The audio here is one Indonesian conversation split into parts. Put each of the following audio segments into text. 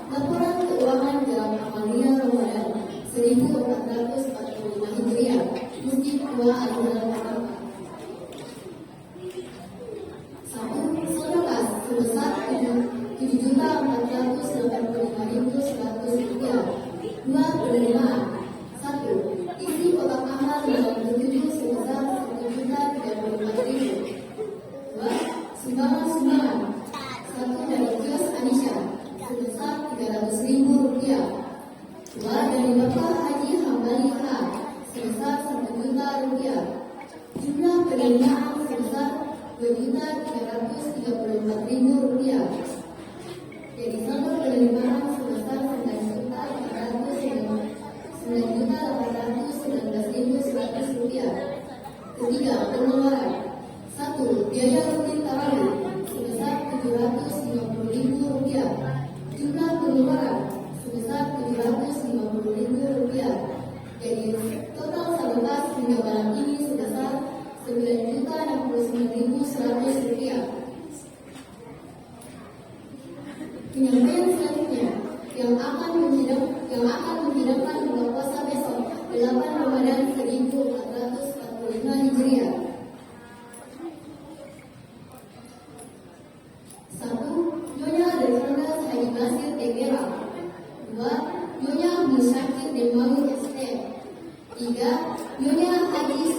Laporan Keuangan dalam Amalia Ramadan 1445 Hijriah, Masjid Tua Al-Hilal Jakarta. 1. Sedekah sebesar Rp7.485.100. 2. Penerimaan. 1. Isi kotak amal dalam petunjuk sebesar Rp1.035.000. 2. Sumbangan. 1 dari kios Anisha sebesar Rp300.000. 2 dari Bapak Haji Hambali H sebesar Rp1 juta. Jumlah penerimaan sebesar Rp2.334.000. Jadi saldo penerimaan sebesar Rp9.819.100. 3. Pengeluaran. 1. Biaya rutin tarawih sebesar Rp750.000. Jumlah pengeluaran sebesar Rp750.000. Jadi total saldo kas hingga malam ini sebesar Rp9.069.100. Penyampaian selanjutnya yang akan menghidupkan buka puasa besok 8 Ramadan 1445 Hijriah. 1. Nyonya Dr. Haji Basir Tegera. 2. Nyonya Musyakir Demawi ST. 3. Nyonya Haji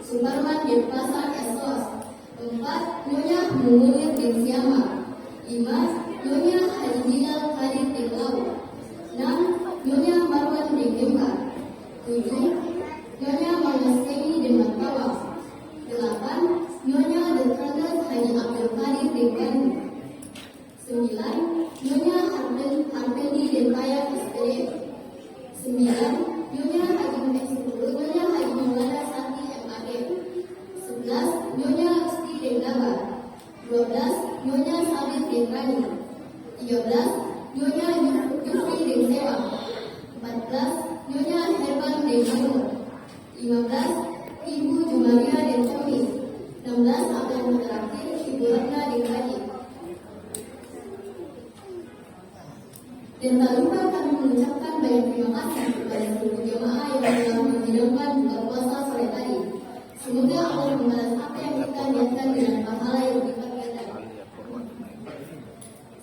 Suparman Denpasar Esos. 4. Nyonya Munir Densiama. 5. Nyonya Haji Hilal Kadir Teglau. 6. Nyonya Marwan Denggempa. 7. Nyonya Malasteni Dematkawa. 8. Nyonya Dr. Haji Abdul Kadir Dengkanu. 9. Nyonya Harpendi Dempaya SPD. 9. Nyonya Haji Maulana Santi MAD. 11. Nyonya Usti Dengdaba. 12. Nyonya Sabit Dengkani. 13. Nyonya Yufri Dengsewa. 14. Nyonya Herban Dengkanu. 15. Ibu Jumaria Dengkomi. 16. Atau yang terakhir Ibu Ratna Dengkaji. Dan tak lupa kami mengucapkan banyak terima kasih kepada seluruh jemaah yang telah menghidupkan buka puasa sore tadi. Semoga Allah membalas apa yang kita niatkan dengan pahala yang berlipat ganda.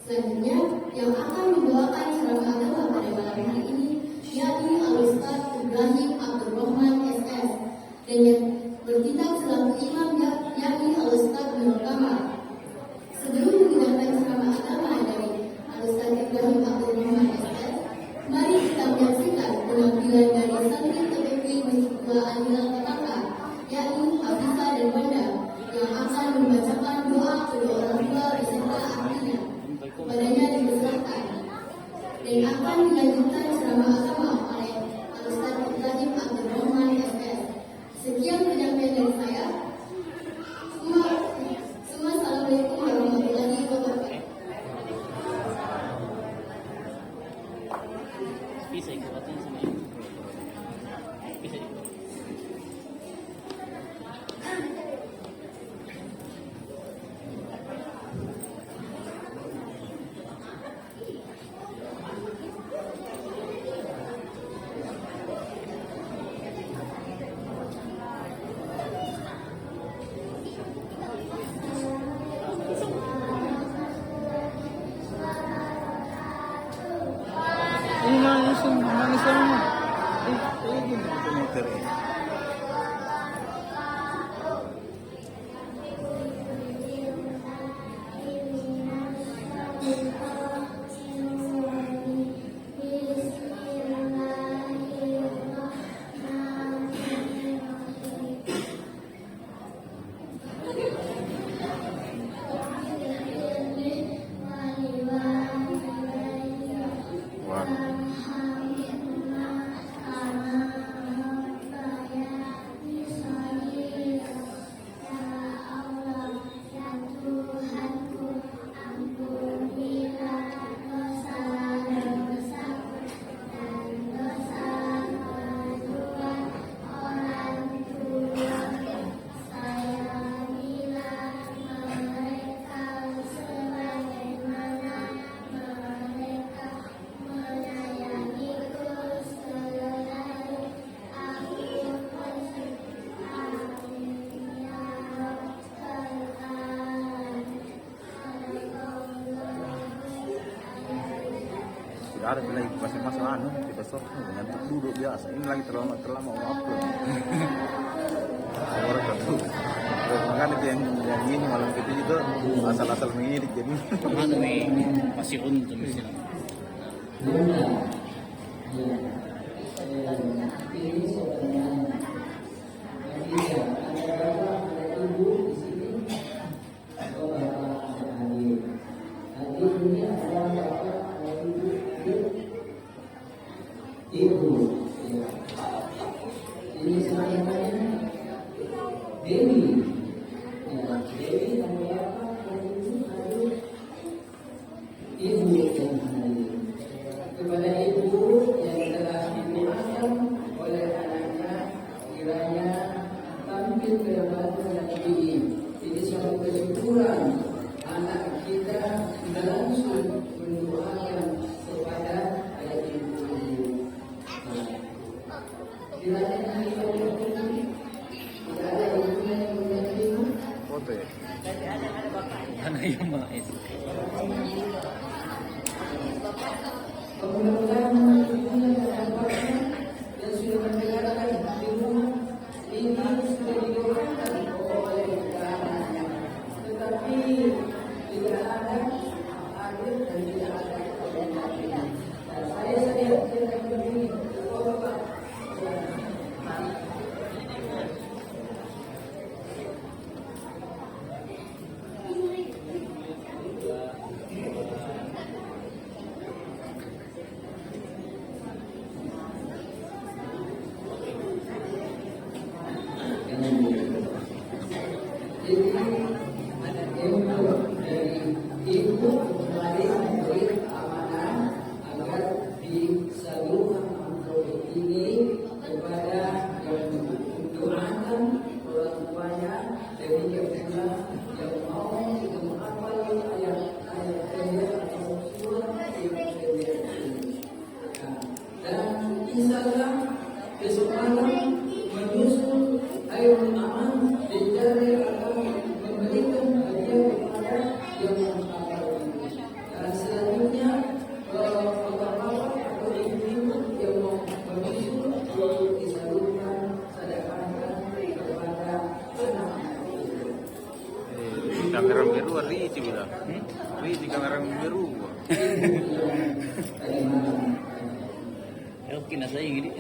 Selanjutnya, yang akan membawakan ceramah agama pada malam hari ini yakni Al-Ustaz Ibrahim Abdurrahman SS, dan yang bertindak selaku imam yakni Al-Ustaz Nur Kamal. Sebelum mendengarkan ceramah agama dari Al-Ustaz Ibrahim Abdurrahman SS, mari kita menyaksikan penampilan dari santri TPP Masjid Tua Al-Hilal Jakarta yakni Hafizah dan Wanda yang akan membacakan doa kedua orang tua beserta artinya. Kepadanya dipersilakan dan akan dilanjutkan ceramah agama oleh Al-Ustaz Ibrahim Abdurrahman SS. Sekian penyampaian dari saya. Assalamualaikum warahmatullahi wabarakatuh. Bisa ikutin sama ini. Bisa ikutin. Ini mana semua? Ini komputer ini. Ada lagi masih masalah kita stop ngantuk duduk biasa. Ini lagi terlama mau upload. Orang tuh. Makanya yang ini malam itu juga asal-asal mengirit jadi. Ano masih untung sih. Ibu, ini sebenarnya Dewi, Dewi namanya apa? Ibu yang hadir. Kepada ibu yang telah didoakan oleh anaknya, kiranya tampil ke depan ini. Ini suatu kesyukuran anak kita tidak langsung mendoakan kepada ayah ibu. Tidak ada ibunya yang menerima. Foto ya. Ano yung mga is? Mudah-mudahan ibunya dan bapaknya yang sudah mendengarkan di rumah ini sudah didoakan oleh anaknya. Tetapi tidak ada adil dan tidak ada kebenaran. Saya tidak begini. Bapak. Ibu kembali memberi amanah agar disalurkan amplop ini kepada yang mendoakan orang tuanya demikian pula yang mau menghafal ayat-ayat atau surat ini. Dan insya Allah besok malam menyusul air aman dicari atau memberikan hadiah kepada yang menghafal ini. Dan selanjutnya bapak-bapak atau ibu-ibu yang mau menyusul untuk disalurkan sedekahkan kepada anak-anak itu. Kamera biru Riji bilang. Riji kamera biru. Oke na saya gini.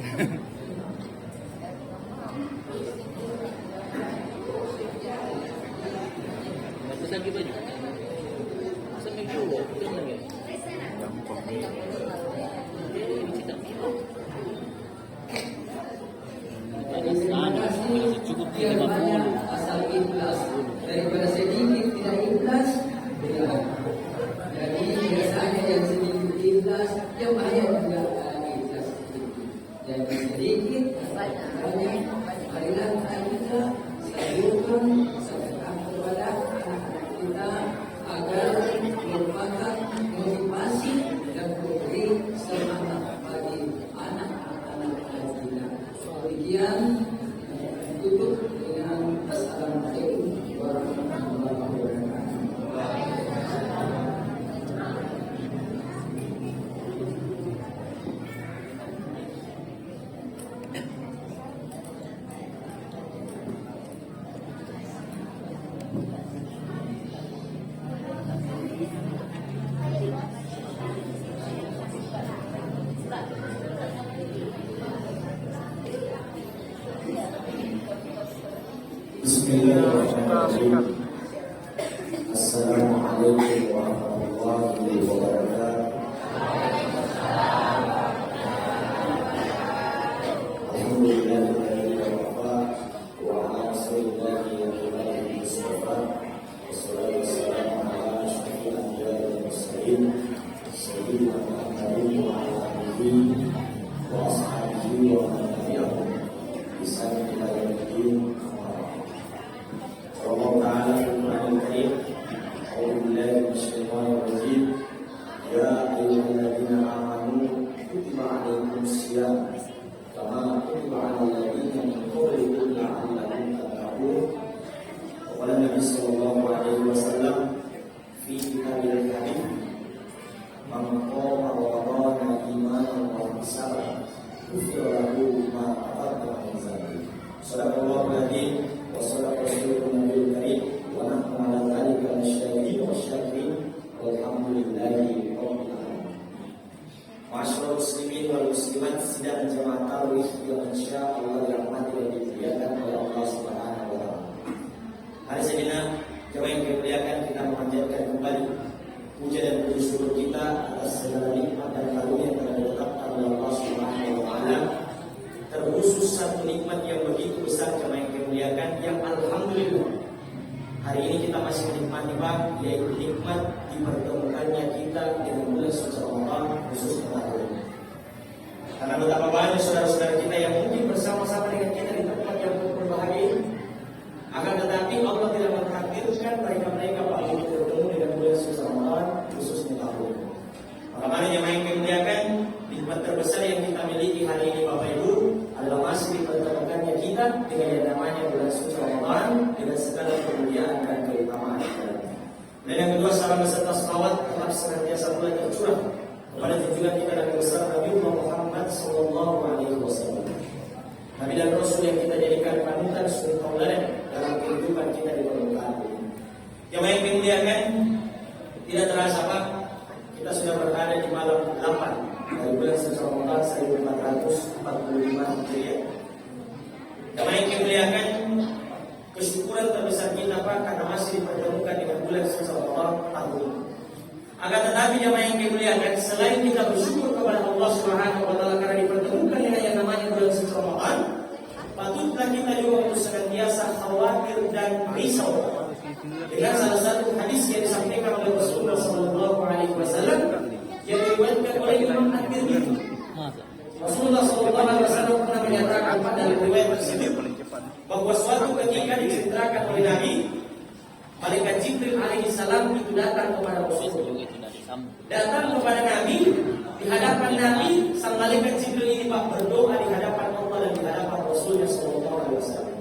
Pesan kita juga. Pesan juga. Pesan lagi. Gampang. Ini kita bilang. Ada sana, masih cukup di Yang 50. banyak asal ikhlas daripada sedikit tidak ikhlas ya. Jadi biasanya yang sedikit ikhlas yang banyak juga ikhlas sedikit. Jadi sedikit banyak marilah kita salurkan sedekah kepada anak-anak kita agar merupakan motivasi dan memberi semangat bagi anak-anak kita. Demikian tutup dengan assalamualaikum warahmatullahi wabarakatuh. Bismillahirrahmanirrahim. Assalamualaikum warahmatullahi wabarakatuh. Alhamdulillahilladzi wafa wa ala rasulillahi Mustafa. Wassalatu wassalamu ala asyrofil anbiya'i wal mursalin sayyidina Muhammadin wa ala alihi wa ashabihi wa man tabi'ahum bi ihsan ila yaumil din. Allah Ta'ala firman al-Karim, A'udzu billahi minasyaitonir rajim. Ya ayyuhalladzina amanu kutiba 'alaikumus-syiyam kama kutiba 'alal ladzina min qablikum la'allakum tattaqun. Qala Nabi sallallahu alaihi wasallam fi kitabil hadits, man qama ramadhana muslimin wal muslimat sidang jamaah tarawih yang insyaallah dirahmati dan dimuliakan oleh Allah Subhanahu wa taala. Hari Senin jamaah yang dimuliakan, kita memanjatkan kembali puja dan puji syukur kita atas segala nikmat dan karunia yang telah ditetapkan oleh Allah Subhanahu wa taala. Terkhusus satu nikmat yang begitu besar jamaah yang dimuliakan, yang alhamdulillah hari ini kita masih menikmati, Pak, yaitu nikmat dipertemukannya kita dengan bulan suci Ramadan, khususnya tahun ini. Karena betapa banyak saudara-saudara kita yang mungkin bersama-sama dengan kita di tempat yang berbahagia ini, akan tetapi Allah tidak mentakdirkan mereka-mereka Pak untuk bertemu dengan bulan suci Ramadan, khususnya tahun ini. Maka mari jemaah yang dimuliakan, nikmat terbesar yang kita miliki hari ini Bapak Ibu adalah masih dipertemukannya kita dengan yang namanya bulan suci Ramadan dengan segala kemuliaan dan keutamaan. Dan yang kedua, salam beserta salawat tetap senantiasa pula tercurah kepada junjungan kita Nabi besar Nabi Muhammad sallallahu alaihi wasallam. Nabi dan Rasul yang kita jadikan panutan suri tauladan dalam kehidupan kita di permukaan bumi. Yang baik dimuliakan, tidak terasa Pak, kita sudah berada di malam 8 dari bulan suci Ramadan 1445 Hijriah. Yang baik dimuliakan, kesyukuran terbesar kita Pak karena masih dipertemukan dengan bulan suci Ramadan tahun ini. Akan tetapi jemaah yang dimuliakan, selain kita bersyukur kepada Allah Subhanahu wa taala karena dipertemukan dengan yang namanya bulan suci Ramadan, patutlah kita juga untuk senantiasa khawatir dan risau dengan salah satu hadis yang disampaikan oleh Rasulullah sallallahu alaihi wasallam yang diriwayatkan oleh Imam At-Tirmidzi. Rasulullah sallallahu alaihi wasallam pernah menyatakan pada riwayat tersebut bahwa suatu ketika diceritakan oleh Nabi, malaikat Jibril alaihi salam itu datang kepada Rasulullah. Datang kepada Nabi, di hadapan Nabi, sang malaikat Jibril ini Pak berdoa di hadapan Allah dan di hadapan Rasulnya sallallahu alaihi wasallam.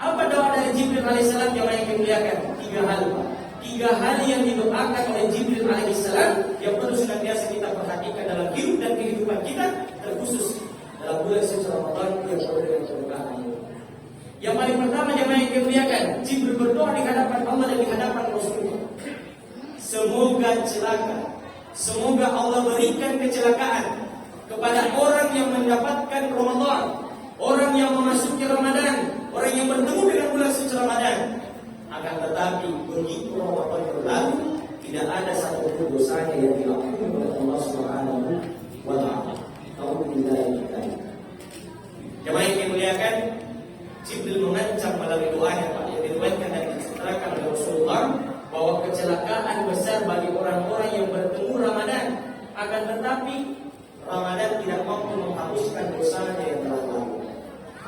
Apa doa dari Jibril alaihi salam yang dimuliakan? 3 hal Pak. 3 hal yang didoakan oleh Jibril alaihi salam yang perlu senantiasa kita perhatikan dalam hidup dan kehidupan kita, terkhusus dalam bulan suci Ramadan yang penuh dengan keberkahan. Yang paling pertama jemaah yang dimuliakan, Jibril berdoa di hadapan Allah dan di hadapan Rasulullah. Semoga celaka, semoga Allah berikan kecelakaan kepada orang yang mendapatkan Ramadan, orang yang memasuki Ramadan, orang yang bertemu dengan bulan suci Ramadan. Akan tetapi begitu Ramadan berlalu, tidak ada satu pun dosanya yang diampuni oleh Allah Subhanahu wa taala. Jemaah yang dimuliakan, Jibril mengancam melalui doanya Pak yang diriwayatkan dan diceritakan oleh Rasulullah bahwa kecelakaan besar bagi orang-orang yang bertemu Ramadan, akan tetapi Ramadan tidak mampu menghapuskan dosanya yang telah lalu.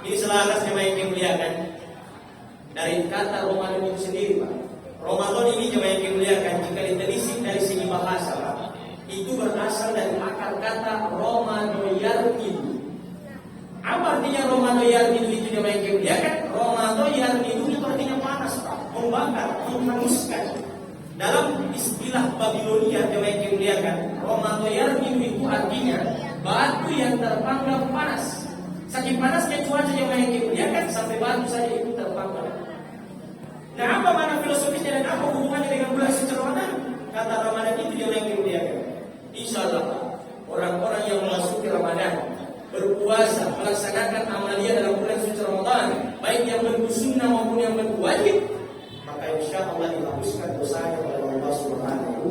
Ini selaras jemaah yang dimuliakan dari kata Ramadan itu sendiri Pak. Ramadan ini jemaah yang dimuliakan jika ditelisik dari segi bahasa Pak, itu berasal dari akar kata Romadoyarkin. Apa artinya Romadoyarkin itu jemaah yang dimuliakan? Romadoyarkin itu artinya panas Pak, membakar, menghanguskan. Dalam istilah Babilonia jemaah yang dimuliakan, Romadoyarkin itu artinya batu yang terpanggang panas. Saking panasnya cuaca jemaah yang dimuliakan sampai batu saja itu terpanggang. Nah, apa makna filosofisnya dan apa hubungannya dengan bulan suci Ramadan? Kata Ramadan itu jemaah yang dimuliakan, insyaallah orang-orang yang memasuki Ramadan berpuasa, melaksanakan amalia dalam bulan suci Ramadan, baik yang bersunnah maupun yang berwajib, maka insyaallah dihapuskan dosanya oleh Allah Subhanahu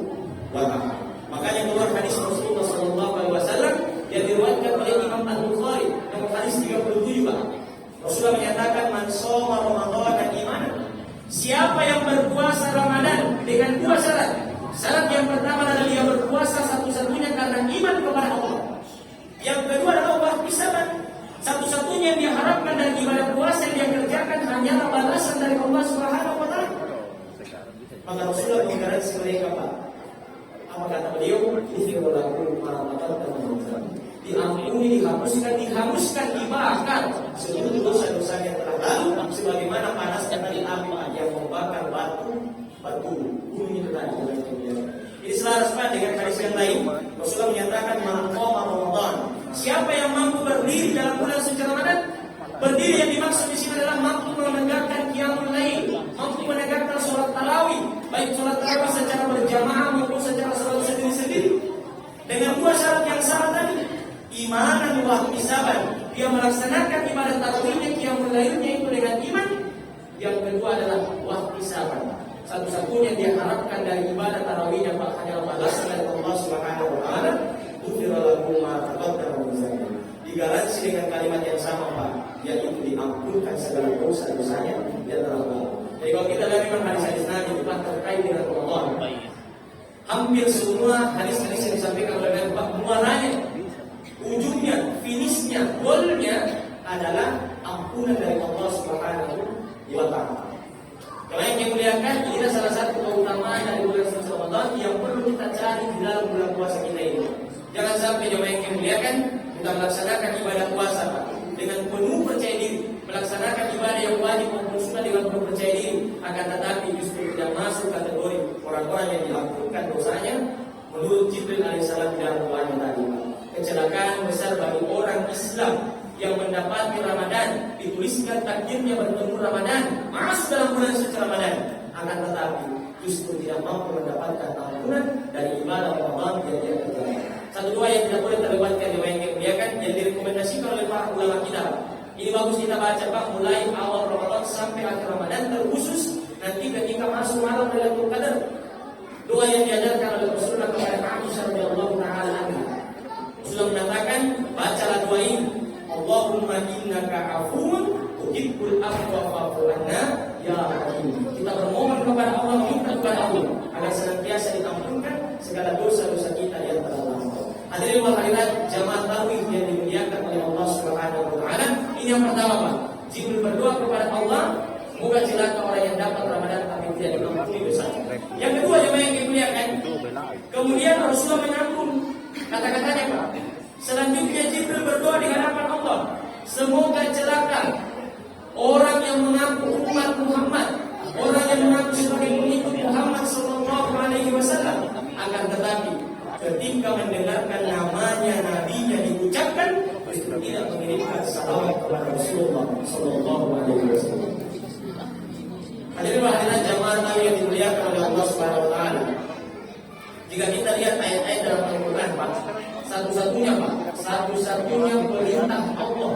wa taala. Makanya keluar hadis Rasulullah sallallahu alaihi wasallam yang diriwayatkan oleh Imam Al-Bukhari nomor hadis 37 Pak. Rasulullah menyatakan man shoma Ramadan imanan. Siapa yang berpuasa Ramadan dengan 2 syarat. Syarat yang pertama adalah dia berpuasa satu-satunya karena iman kepada Allah. Yang kedua adalah Allah pisaban. Satu-satunya yang diharapkan dari ibadah puasa yang dia kerjakan hanyalah balasan dari Allah Subhanahu wa taala. Maka Rasulullah menggaransi mereka Pak. Apa kata beliau? Istighfirullahu ma'amadatan. Diampuni, dihapuskan, dibakar seluruh dosa-dosa yang telah lalu, sebagaimana panasnya tadi api yang membakar batu bumi itu tadi. Ini selaras Pak dengan hadis yang lain. Rasulullah menyatakan man qama Ramadan. Siapa yang mampu berdiri dalam bulan suci Ramadan? Berdiri yang dimaksud di sini adalah mampu menegakkan qiyamul lail, mampu menegakkan sholat tarawih, baik sholat tarawih secara berjamaah maupun secara sholat sendiri-sendiri. Dengan 2 syarat yang sangat wahtisaban. Dia melaksanakan ibadah tarawihnya, qiyamul lailnya itu dengan iman. Yang kedua adalah wahtisaban. Satu-satunya dia harapkan dari ibadah tarawihnya Pak hanya balasan dari Allah Subhanahu wa taala. Ghufira lahu ma taqaddama min dzambi. Digaransi dengan kalimat yang sama Pak, yaitu diampunkan segala dosa-dosanya yang telah lalu. Jadi kalau kita lihat memang hadis-hadis Nabi itu terkait dengan Ramadan. Hampir semua hadis-hadis yang disampaikan oleh Nabi Pak muaranya, ujungnya, finishnya, goalnya adalah ampunan dari Allah Subhanahu wa taala. Karena yang dimuliakan, ini salah satu keutamaan dari bulan suci Ramadan yang perlu kita cari di dalam bulan puasa kita ini. Jangan sampai jemaah yang dimuliakan kita melaksanakan ibadah puasa Pak, dengan penuh percaya diri, melaksanakan ibadah yang wajib maupun sunnah dengan penuh percaya diri, akan tetapi justru tidak masuk kategori orang-orang yang diampunkan dosanya menurut Jibril alaihissalam di dalam doanya tadi. Kecelakaan besar bagi orang Islam yang mendapati Ramadan, dituliskan takdirnya bertemu Ramadan, masuk dalam bulan suci Ramadan, akan tetapi justru tidak mampu mendapatkan ampunan dari ibadah Ramadan yang dia kerjakan. Satu dua yang tidak boleh terlewatkan yang dimuliakan yang direkomendasikan oleh para ulama kita. Ini bagus kita baca Pak, mulai awal Ramadan sampai akhir Ramadan, terkhusus nanti ketika masuk malam Lailatul Qadar. Doa yang diajarkan oleh Rasulullah kepada Aisyah radhiyallahu taala anha. Rasulullah mengatakan, bacalah doa ini. Allahumma innaka afuwun tuhibbul afwa fa'fu anna ya rahim. Kita bermohon kepada Allah, minta kepada Allah agar senantiasa diampunkan segala dosa-dosa kita yang telah lalu. Hadirin hadirat jamaah tarawih yang dimuliakan oleh Allah Subhanahu wa taala. Ini yang pertama Pak, Jibril berdoa kepada Allah, semoga celaka orang yang dapat Ramadan tapi tidak diampuni dosanya. Yang kedua jemaah yang dimuliakan, kemudian Rasulullah menyambung kata-katanya Pak. Selanjutnya Jibril berdoa di hadapan Allah, semoga celaka orang yang mengaku umat Muhammad, orang yang mengaku sebagai pengikut Muhammad sallallahu alaihi wasallam, akan tetapi ketika mendengarkan namanya nabinya diucapkan, justru tidak mengirimkan salawat kepada Rasulullah sallallahu alaihi wasallam. Hadirin hadirat jamaah Nabi yang dimuliakan oleh Allah Subhanahu wa taala. Jika kita lihat ayat-ayat dalam Al-Qur'an Pak, satu-satunya perintah Allah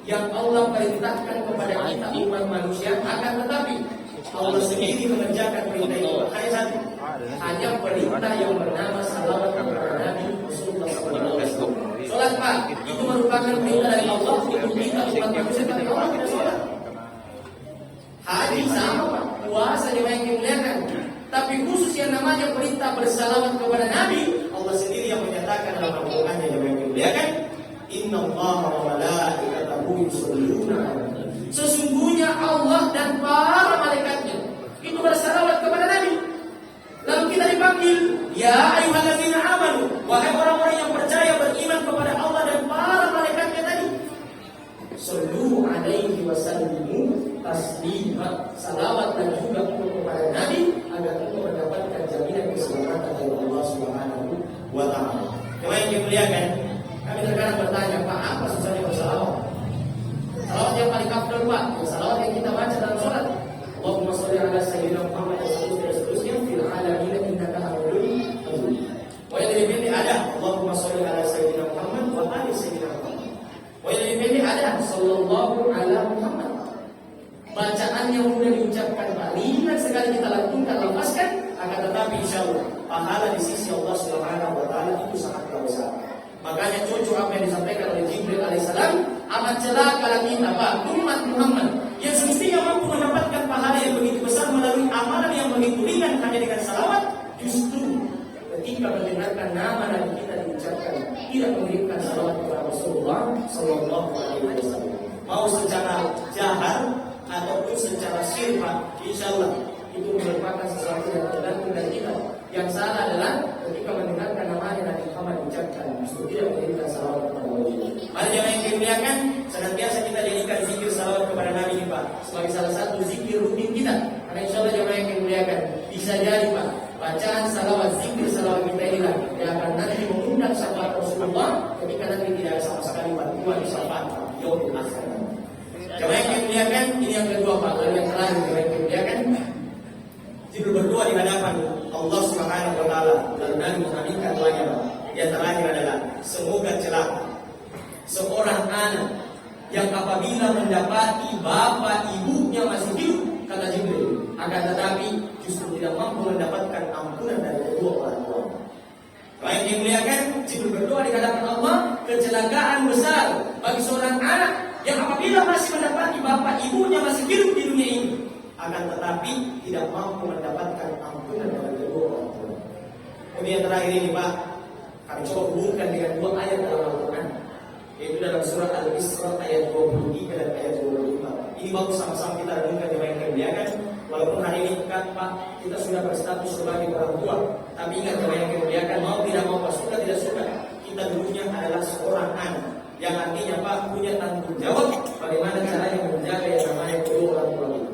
yang Allah perintahkan kepada kita umat manusia, akan tetapi Allah sendiri mengerjakan perintah itu hanya satu, hanya perintah yang bernama salawat kepada Nabi Rasulullah SAW. Sholat Pak, itu merupakan perintah dari Allah untuk kita umat manusia, tapi Allah tidak sholat. Haji sama Pak, puasa yang dimuliakan, tapi khusus yang namanya perintah bersalawat kepada Nabi, Allah sendiri yang menyatakan dalam Al-Qur'an yang dimuliakan, innallaha wa malaikatahu yusholluna 'alan nabi. Sesungguhnya Allah dan para malaikatnya itu bersalawat kepada Nabi. Lalu kita dipanggil, ya ayyuhalladzina amanu, wahai orang-orang yang percaya beriman kepada Allah dan para malaikatnya tadi. Sallu alaihi wa sallimu taslima. Salawat dan juga kepada Nabi agar kita mendapatkan jaminan keselamatan dari Allah Subhanahu wa taala. Jemaah yang dimuliakan, kami terkadang bertanya, Pak, apa susahnya bersalawat? Salawat yang paling afdal Pak, salawat yang kita baca dalam sholat. Allahumma sholli ala sayyidina Muhammad dan seterusnya fil alamin innaka hamidun majid. Wa yang lebih pendek ada Allahumma sholli ala sayyidina Muhammad wa ali sayyidina Muhammad. Wa yang lebih pendek ada sallallahu ala Muhammad. Bacaan yang mudah diucapkan Pak, ringan sekali kita lakukan, lepaskan, akan tetapi insyaallah pahala di sisi Allah Subhanahu wa taala itu sangat besar. Makanya cocok apa yang disampaikan oleh Jibril alaihissalam, amat celaka kita Pak, umat Muhammad yang semestinya mampu mendapatkan pahala yang begitu besar melalui amalan yang begitu ringan hanya dengan salawat, justru ketika mendengarkan nama Nabi kita diucapkan tidak mengirimkan salawat kepada Rasulullah sallallahu alaihi wasallam. Mau secara jahar ataupun secara sirfa, insyaallah itu merupakan sesuatu yang tergantung dari kita. Yang salah adalah ketika mendengarkan namanya Nabi Muhammad diucapkan, justru tidak mengirimkan salawat kepada Nabi. Mari jemaah yang dimuliakan, senantiasa kita jadikan zikir salawat kepada Nabi ini Pak sebagai salah satu zikir rutin kita. Karena insyaallah jemaah yang dimuliakan, bisa jadi Pak, bacaan salawat, zikir salawat kita inilah yang akan nanti mengundang syafaat Rasulullah ketika nanti tidak ada sama sekali bantuan syafaat yaumul akhir. Jemaah yang dimuliakan, ini yang kedua Pak. Lalu yang terakhir jemaah yang dimuliakan, Jibril berdoa di hadapan Allah Subhanahu wa taala dan Nabi mengaminkan doanya Pak. Yang terakhir adalah semoga celaka seorang seorang anak yang apabila mendapati bapak ibunya masih hidup, kata Jibril, akan tetapi justru tidak mampu mendapatkan ampunan dari kedua orang tua. Baik dimuliakan, Jibril berdoa di hadapan Allah, kecelakaan besar bagi seorang anak yang apabila masih mendapati bapak ibunya masih hidup di dunia ini, akan tetapi tidak mampu mendapatkan ampunan dari kedua orang tua. Kemudian terakhir ini Pak, kami coba hubungkan dengan dua ayat dalam Al-Quran, yaitu dalam surat Al-Isra ayat 23 dan ayat 25. Ini bagus sama-sama kita renungkan yang baik kemuliakan. Walaupun hari ini kan Pak, kita sudah berstatus sebagai orang tua, tapi ingat yang baik kemuliakan, mau tidak mau, suka tidak suka, kita dulunya adalah seorang anak, yang artinya Pak punya tanggung jawab bagaimana caranya menjaga yang namanya kedua orang tua kita.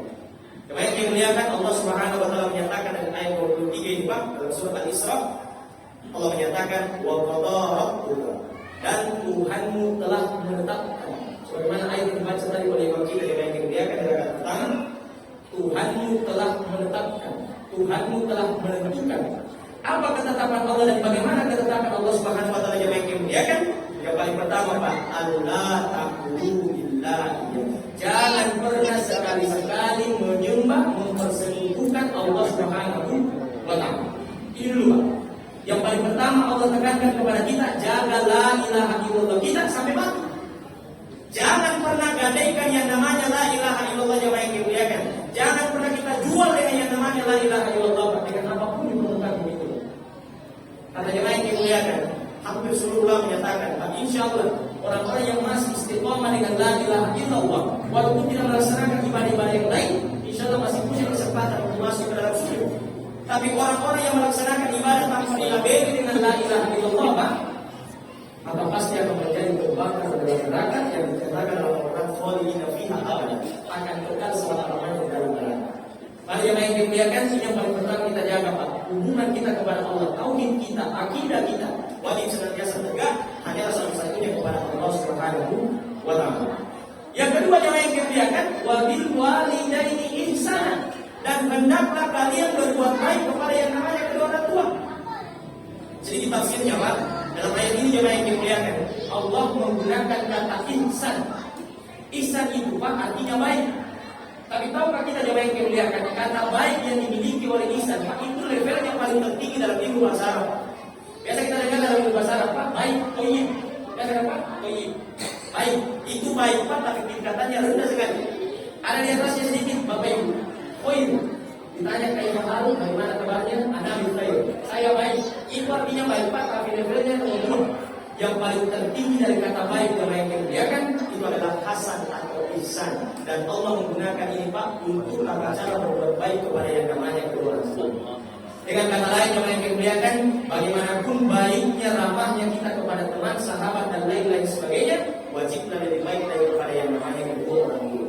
Yang baik kemuliakan, Allah Subhanahu wa taala menyatakan dalam ayat 23 ini Pak, dalam surat Al-Isra, Allah menyatakan wa qada rabbuka, dan Tuhanmu telah menetapkan, sebagaimana ayat yang dibaca tadi oleh Imam kita yang kemuliakan dari kata pertama, Tuhanmu telah menetapkan, Tuhanmu telah menentukan. Apa ketetapan Allah dan bagaimana ketetapan Allah Subhanahu wa taala yang kemuliakan? Yang paling pertama Pak, Allah ta'budu billahi. Jangan pernah sekali-sekali menyembah, mempersekutukan Allah Subhanahu wa taala. Ini dulu Pak. Yang paling pertama Allah tekankan kepada kita, jaga la ilaha illallah kita sampai mati. Jangan pernah gadaikan yang namanya la ilaha illallah yang dimuliakan. Jangan pernah kita jual dengan yang namanya la ilaha illallah dengan apapun yang permukaan itu. Kata jemaah yang dimuliakan, hampir seluruh ulama menyatakan, insyaallah orang-orang yang masih istiqomah dengan la ilaha illallah, walaupun tidak melaksanakan ibadah-ibadah yang lain, insyaallah masih punya kesempatan untuk masuk ke dalam surga. Tapi orang-orang yang melaksanakan ibadah tanpa dilabeli dengan la ilaha illallah, Pak, maka pasti akan menjadi terbakar dalam neraka yang dikatakan oleh orang khalidina fiha abada, akan kekal selama-lamanya di dalam neraka. Mari yang dimuliakan, ini yang paling pertama kita jaga Pak, hubungan kita kepada Allah, tauhid kita, akidah kita wajib senantiasa tegak hanyalah satu-satunya kepada Allah Subhanahu wa taala. Yang kedua yang dimuliakan, wa bil walidaini ihsanan, dan hendaklah kalian berbuat baik kepada yang namanya kedua orang tua. Sedikit tafsirnya Pak, dalam ayat ini jemaah yang dimuliakan, Allah menggunakan kata ihsan. Ihsan itu Pak artinya baik. Tapi tahukah kita jemaah yang dimuliakan, kata baik yang dimiliki oleh ihsan Pak itu level yang paling tertinggi dalam ilmu bahasa Arab. Biasa kita dengar dalam ilmu bahasa Arab Pak, baik, toyib. Biasa Pak, toyib. Baik, itu baik Pak, tapi tingkatannya rendah sekali. Ada di atasnya sedikit Bapak Ibu. Toyib. Ditanya kayak mahal, bagaimana kabarnya? Ana bil khair. Saya baik. Itu artinya baik Pak, tapi levelnya nomor. Yang paling tertinggi dari kata baik yang dimuliakan itu adalah hasan atau ihsan, dan Allah menggunakan ini Pak untuk tata cara berbuat baik kepada yang namanya kedua orang tua. Dengan kata lain yang dimuliakan, bagaimanapun baiknya ramahnya kita kepada teman, sahabat dan lain-lain sebagainya, wajiblah lebih baik daripada yang namanya kedua orang tua.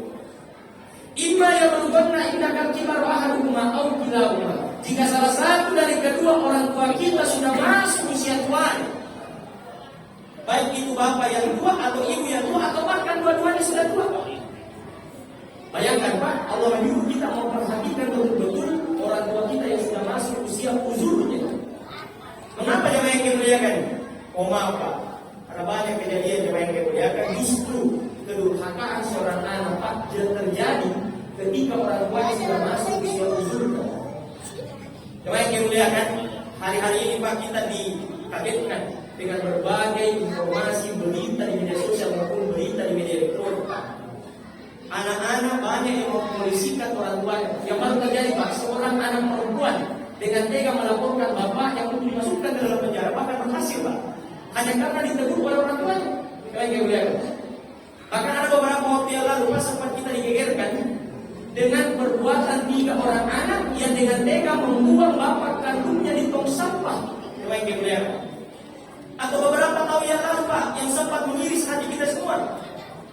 Imma yablughanna indakal kibaru ahaduhuma aw kilahuma. Jika salah satu dari kedua orang tua kita sudah masuk usia tua, baik itu bapak yang tua atau ibu yang tua atau bahkan dua-duanya sudah tua. Bayangkan Pak, Allah menyuruh kita memperhatikan betul-betul orang tua kita yang sudah masuk usia uzurnya. Mengapa jemaah yang dimuliakan? Oh maaf Pak, karena banyak kejadian jemaah yang dimuliakan justru kedurhakaan seorang anak Pak terjadi ketika orang tua sudah masuk usia uzurnya. Jemaah yang dimuliakan, hari-hari ini Pak kita dikagetkan dengan berbagai informasi berita di media sosial maupun berita di media elektronik. Anak-anak banyak yang mempolisikan orang tuanya. Yang baru terjadi Pak, seorang anak perempuan dengan tega melaporkan bapaknya untuk dimasukkan ke dalam penjara, bahkan berhasil Pak, hanya karena ditegur oleh orang tuanya. Bahkan ada beberapa waktu yang lalu Pak, sempat kita digegerkan dengan perbuatan 3 orang anak yang dengan tega membuang bapak kandungnya di tong sampah. Atau beberapa tahun yang lalu Pak, yang sempat mengiris hati kita semua,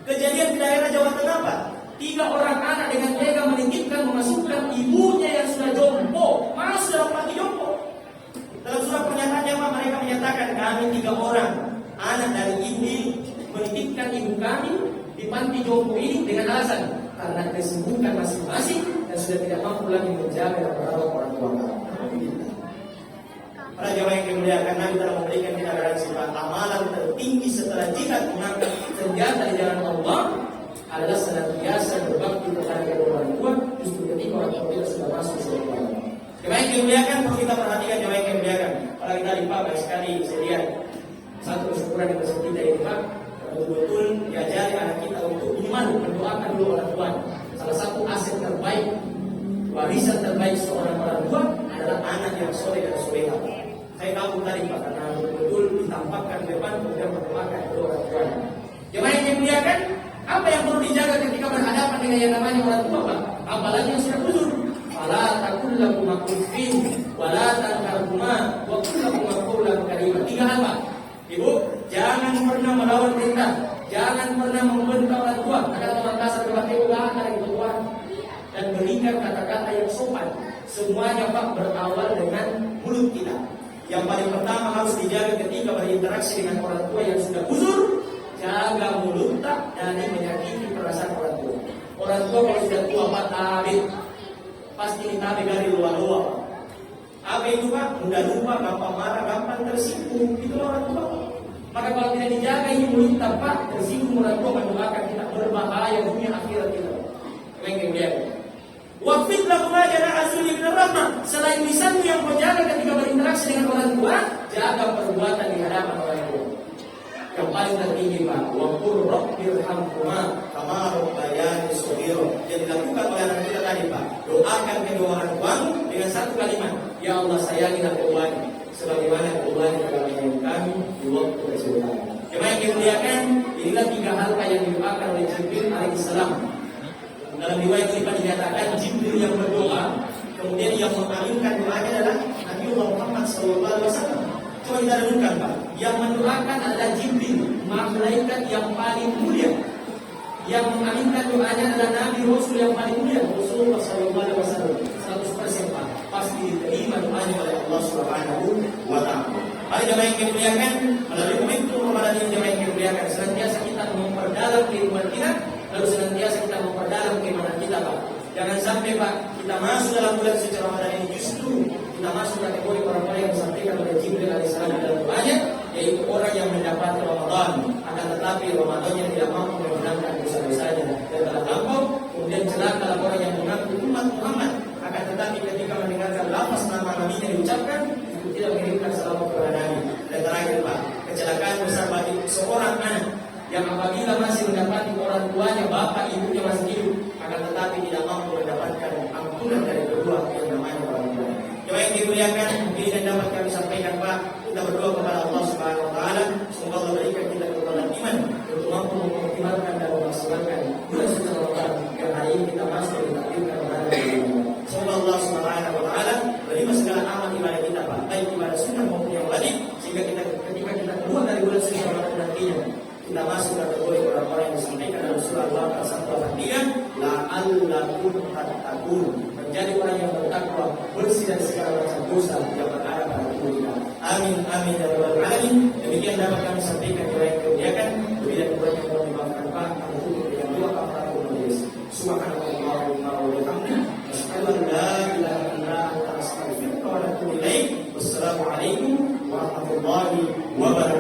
kejadian di daerah Jawa Tengah Pak, 3 orang anak dengan tega menitipkan memasukkan ibunya yang sudah jompo masuk dalam panti jompo. Dalam surat pernyataannya Pak, mereka menyatakan kami 3 orang anak dari ini menitipkan ibu kami di panti jompo ini dengan alasan karena kesibukan masing-masing dan sudah tidak mampu lagi menjaga dan merawat orang tua kami. Para jemaah yang dimuliakan, Nabi telah memberikan kita garansi amalan tertinggi setelah jihad mengangkat senjata adalah senantiasa berbakti kepada kedua orang tua, justru ketika orang tua kita sudah masuk Islam. Jemaah yang dimuliakan, perlu kita perhatikan jemaah yang dimuliakan. Apalagi tadi Pak, banyak sekali saya lihat satu kesyukuran yang bersama kita ini Pak, betul-betul diajari anak kita untuk iman, mendoakan dulu orang tua. Salah satu aset terbaik, warisan terbaik seorang orang tua adalah anak yang soleh dan soleha. Saya tahu tadi Pak, karena betul-betul ditampakkan di depan kemudian mendoakan kedua orang tua. Jemaah yang dimuliakan, apa yang perlu dijaga ketika berhadapan dengan yang namanya orang tua Pak? Apalagi yang sudah uzur. Fala takul lakum uffin wala tanharhuma wa qul lakum qawlan karima. 3 hal Pak. Ibu, jangan pernah melawan perintah, jangan pernah membentak orang tua, kata-kata kasar berarti ulah dari keluar, dan berikan kata-kata yang sopan. Semuanya Pak berawal dengan mulut kita. Yang paling pertama harus dijaga ketika berinteraksi dengan orang tua yang sudah uzur, jaga mulut tak dari menyakiti perasaan orang tua. Orang tua kalau sudah tua Pak tabit, pasti ditarik dari luar-luar. Apa itu Pak? Mudah lupa, gampang marah, gampang tersinggung. Itu orang tua. Maka kalau tidak dijaga ini mulut Pak, tersinggung orang tua mendoakan kita berbahaya dunia akhirat kita. Mungkin dia. Waqfid lakum ajra asli min rahmah. Selain lisanmu yang kau jaga ketika berinteraksi dengan orang tua, jaga perbuatan di hadapan orang tua. Yang paling tertinggi Pak, wa qur rabbirhamhuma kama rabbayani shaghira. Yang dilakukan oleh anak kita tadi Pak, doakan kedua orang tuamu dengan satu kalimat, ya Allah sayangilah keduanya sebagaimana keduanya telah menyayangi kami di waktu kecil kami. Jemaah yang dimuliakan, inilah 3 hal yang didoakan oleh Jibril alaihissalam. Dalam riwayat ini dinyatakan Jibril yang berdoa, kemudian yang mengaminkan doanya adalah Nabi Muhammad SAW. Coba kita renungkan Pak, yang mendoakan adalah Jibril, malaikat yang paling mulia. Yang mengaminkan doanya adalah Nabi Rasul yang paling mulia, Rasulullah SAW. 100% Pak, pasti diterima doanya oleh Allah Subhanahu wa Ta'ala. Mari jemaah yang dimuliakan, melalui momentum Ramadan ini jemaah yang dimuliakan, senantiasa kita memperdalam keimanan kita, lalu senantiasa kita memperdalam keimanan kita Pak. Jangan sampai Pak, kita masuk dalam bulan suci Ramadan ini justru kita masuk kategori orang-orang yang disampaikan oleh Jibril alaihissalam dalam doanya, yaitu orang yang mendapati Ramadan, akan tetapi Ramadannya tidak mampu menghilangkan dosa-dosanya dan telah lampau. Kemudian celaka orang yang mengaku umat Muhammad, akan tetapi ketika mendengarkan lafaz nama nabinya diucapkan, itu tidak mengirimkan salam kepada Nabi. Dan terakhir Pak, kecelakaan besar bagi seorang anak yang apabila masih mendapati orang tuanya, bapak ibunya masih hidup, akan tetapi tidak mampu mendapatkan ampunan dari kedua yang namanya orang tua. Jemaah yang dimuliakan, mungkin yang dapat kami sampaikan Pak, kita berdoa kepada Allah Subhanahu Wa Taala, semoga Allah berikan kita kekuatan iman untuk mampu mengoptimalkan dan memaksimalkan bulan suci Ramadan yang hari ini kita masuk ditakdirkan berada di dalamnya. Semoga Allah Subhanahu Wa Taala menerima segala amal ibadah kita Pak, baik ibadah sunnah maupun yang wajib, sehingga kita ketika kita keluar dari bulan suci Ramadan nantinya, kita masuk kategori orang-orang yang disampaikan dalam surah Al-Baqarah 183, la'allakum tattaqun, menjadi orang yang bertakwa, bersih dari segala macam dosa yang berada pada tubuh kita. Amin amin ya rabbal alamin. Demikian dapat kami sampaikan kepada yang kemuliakan. Bila kurang yang kami maafkan Pak, kami tutup dengan doa kafaratul majelis. Subhanallahumma wa bihamdihi, asyhadu an la ilaha illa anta, astaghfiruka wa atubu ilaik. Wassalamualaikum warahmatullahi wabarakatuh.